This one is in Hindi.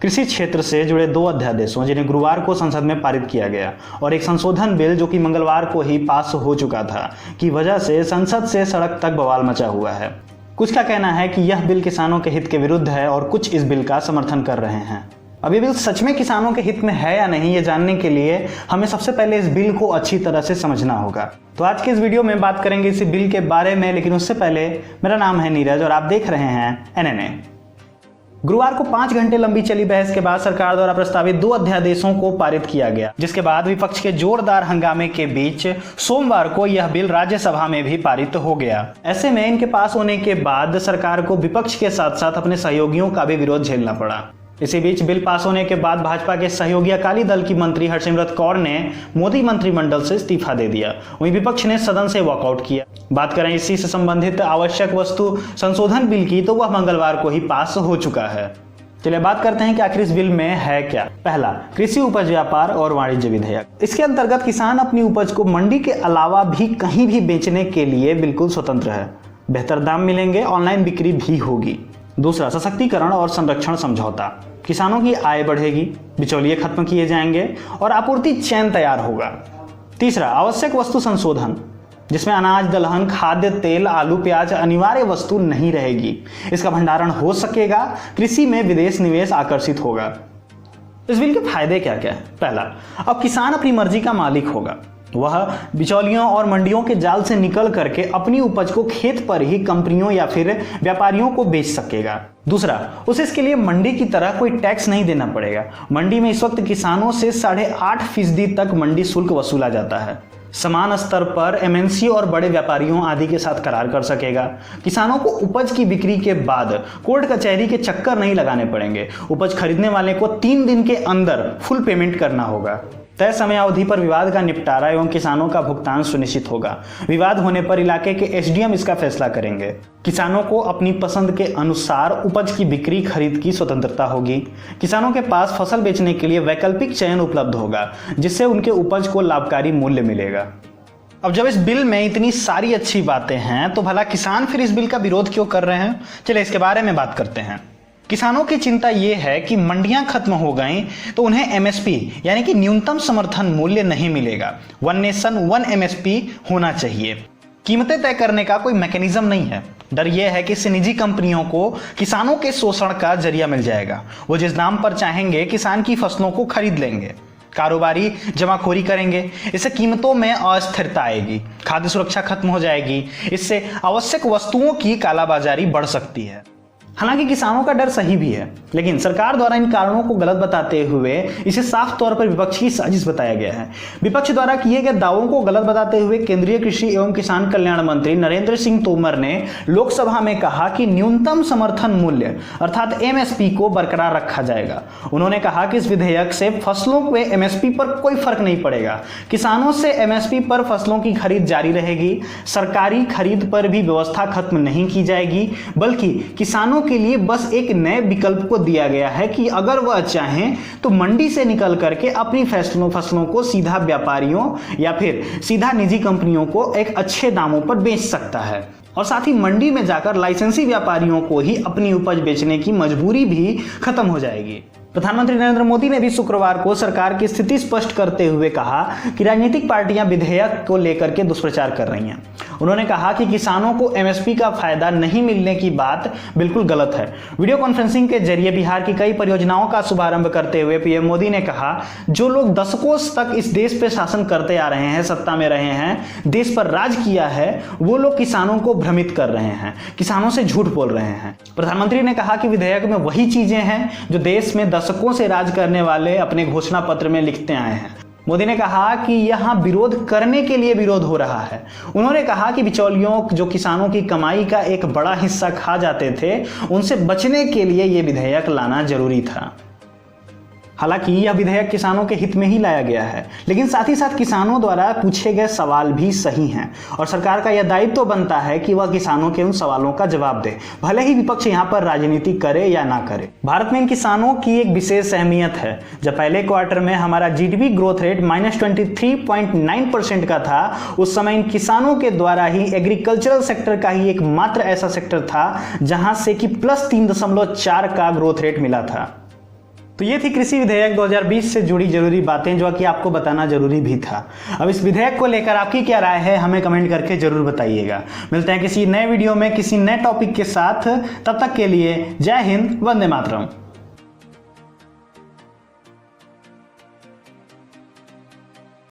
कृषि क्षेत्र से जुड़े 2 अध्यादेशों जिन्हें गुरुवार को संसद में पारित किया गया और एक संशोधन बिल जो कि मंगलवार को ही पास हो चुका था की वजह से संसद से सड़क तक बवाल मचा हुआ है। कुछ का कहना है कि यह बिल किसानों के हित के विरुद्ध है और कुछ इस बिल का समर्थन कर रहे हैं। अब ये बिल सच में किसानों के हित में है या नहीं, ये जानने के लिए हमें सबसे पहले इस बिल को अच्छी तरह से समझना होगा। तो आज के इस वीडियो में बात करेंगे इस बिल के बारे में, लेकिन उससे पहले मेरा नाम है नीरज और आप देख रहे हैं NNA। गुरुवार को 5 घंटे लंबी चली बहस के बाद सरकार द्वारा प्रस्तावित 2 अध्यादेशों को पारित किया गया, जिसके बाद विपक्ष के जोरदार हंगामे के बीच सोमवार को यह बिल राज्यसभा में भी पारित हो गया। ऐसे में इनके पास होने के बाद सरकार को विपक्ष के साथ साथ अपने सहयोगियों का भी विरोध झेलना पड़ा। इसी बीच बिल पास होने के बाद भाजपा के सहयोगी अकाली दल की मंत्री हरसिमरत कौर ने मोदी मंत्रिमंडल से इस्तीफा दे दिया। वहीं विपक्ष ने सदन से वॉकआउट किया। बात करें इसी से संबंधित आवश्यक वस्तु संशोधन बिल की, तो वह मंगलवार को ही पास हो चुका है। चलिए बात करते हैं कि आखिर इस बिल में है क्या। पहला, कृषि उपज व्यापार और वाणिज्य विधेयक। इसके अंतर्गत किसान अपनी उपज को मंडी के अलावा भी कहीं भी बेचने के लिए बिल्कुल स्वतंत्र है। बेहतर दाम मिलेंगे, ऑनलाइन बिक्री भी होगी। दूसरा, सशक्तिकरण और संरक्षण समझौता। किसानों की आय बढ़ेगी, बिचौलिए खत्म किए जाएंगे और आपूर्ति चैन तैयार होगा। तीसरा, आवश्यक वस्तु संशोधन, जिसमें अनाज, दलहन, खाद्य तेल, आलू, प्याज अनिवार्य वस्तु नहीं रहेगी। इसका भंडारण हो सकेगा, कृषि में विदेश निवेश आकर्षित होगा। इस बिल के फायदे क्या क्या है? पहला, अब किसान अपनी मर्जी का मालिक होगा। वह बिचौलियों और मंडियों के जाल से निकल करके अपनी उपज को खेत पर ही कंपनियों या फिर व्यापारियों को बेच सकेगा। दूसरा, उसे इसके लिए मंडी की तरह कोई टैक्स नहीं देना पड़ेगा। मंडी में इस वक्त किसानों से 8.5% तक मंडी शुल्क वसूला जाता है। समान स्तर पर MNC और बड़े व्यापारियों आदि के साथ करार कर सकेगा। किसानों को उपज की बिक्री के बाद कोर्ट कचहरी के चक्कर नहीं लगाने पड़ेंगे। उपज खरीदने वाले को 3 दिन के अंदर फुल पेमेंट करना होगा। तय समय अवधि पर विवाद का निपटारा एवं किसानों का भुगतान सुनिश्चित होगा। विवाद होने पर इलाके के SDM इसका फैसला करेंगे। किसानों को अपनी पसंद के अनुसार उपज की बिक्री खरीद की स्वतंत्रता होगी। किसानों के पास फसल बेचने के लिए वैकल्पिक चयन उपलब्ध होगा, जिससे उनके उपज को लाभकारी मूल्य मिलेगा। अब जब इस बिल में इतनी सारी अच्छी बातें हैं, तो भला किसान फिर इस बिल का विरोध क्यों कर रहे हैं? चलिए इसके बारे में बात करते हैं। किसानों की चिंता यह है कि मंडियां खत्म हो गई तो उन्हें MSP यानी कि न्यूनतम समर्थन मूल्य नहीं मिलेगा। 1 नेशन 1 MSP होना चाहिए। कीमतें तय करने का कोई मैकेनिज्म नहीं है। डर यह है कि इससे निजी कंपनियों को किसानों के शोषण का जरिया मिल जाएगा। वो जिस दाम पर चाहेंगे किसान की फसलों को खरीद लेंगे। कारोबारी जमाखोरी करेंगे। इससे कीमतों में अस्थिरता आएगी। खाद्य सुरक्षा खत्म हो जाएगी। इससे आवश्यक वस्तुओं की कालाबाजारी बढ़ सकती है। हालांकि किसानों का डर सही भी है, लेकिन सरकार द्वारा इन कारणों को गलत बताते हुए इसे साफ तौर पर विपक्ष की साजिश बताया गया है। विपक्ष द्वारा किए गए दावों को गलत बताते हुए केंद्रीय कृषि एवं किसान कल्याण मंत्री नरेंद्र सिंह तोमर ने लोकसभा में कहा कि न्यूनतम समर्थन मूल्य अर्थात MSP को बरकरार रखा जाएगा। उन्होंने कहा कि इस विधेयक से फसलों के MSP पर कोई फर्क नहीं पड़ेगा। किसानों से MSP पर फसलों की खरीद जारी रहेगी। सरकारी खरीद पर भी व्यवस्था खत्म नहीं की जाएगी, बल्कि किसानों के लिए बस एक नए विकल्प को दिया गया है कि अगर वह चाहें तो मंडी से निकल करके अपनी फसलों को सीधा व्यापारियों या फिर सीधा निजी कंपनियों को एक अच्छे दामों पर बेच सकता है। और साथ ही मंडी में जाकर लाइसेंसी व्यापारियों को ही अपनी उपज बेचने की मजबूरी भी खत्म हो जाएगी। प्रधानमंत्री नरेंद्र मोदी ने भी शुक्रवार को सरकार की स्थिति स्पष्ट करते हुए कहा कि राजनीतिक पार्टियां विधेयक को लेकर के दुष्प्रचार कर रही हैं। उन्होंने कहा कि किसानों को MSP का फायदा नहीं मिलने की बात बिल्कुल गलत है। वीडियो कॉन्फ्रेंसिंग के जरिए बिहार की कई परियोजनाओं का शुभारंभ करते हुए PM मोदी ने कहा, जो लोग दशकों तक इस देश पर शासन करते आ रहे हैं, सत्ता में रहे हैं, देश पर राज किया है, वो लोग किसानों को भ्रमित कर रहे हैं, किसानों से झूठ बोल रहे हैं। प्रधानमंत्री ने कहा कि विधेयक में वही चीजें हैं जो देश में दशकों से राज करने वाले अपने घोषणा पत्र में लिखते आए हैं। मोदी ने कहा कि यहां विरोध करने के लिए विरोध हो रहा है। उन्होंने कहा कि बिचौलियों जो किसानों की कमाई का एक बड़ा हिस्सा खा जाते थे, उनसे बचने के लिए यह विधेयक लाना जरूरी था। हालांकि यह विधेयक किसानों के हित में ही लाया गया है, लेकिन साथ ही साथ किसानों द्वारा पूछे गए सवाल भी सही हैं और सरकार का यह दायित्व बनता है कि वह किसानों के उन सवालों का जवाब दे, भले ही विपक्ष यहाँ पर राजनीति करे या ना करे। भारत में इन किसानों की एक विशेष अहमियत है। जब पहले क्वार्टर में हमारा GDP ग्रोथ रेट -23.9% का था, उस समय इन किसानों के द्वारा ही एग्रीकल्चरल सेक्टर का ही एकमात्र ऐसा सेक्टर था जहां से कि +3.4 का ग्रोथ रेट मिला था। तो ये थी कृषि विधेयक 2020 से जुड़ी जरूरी बातें जो कि आपको बताना जरूरी भी था। अब इस विधेयक को लेकर आपकी क्या राय है हमें कमेंट करके जरूर बताइएगा। मिलते हैं किसी नए वीडियो में किसी नए टॉपिक के साथ, तब तक के लिए जय हिंद, वंदे मातरम।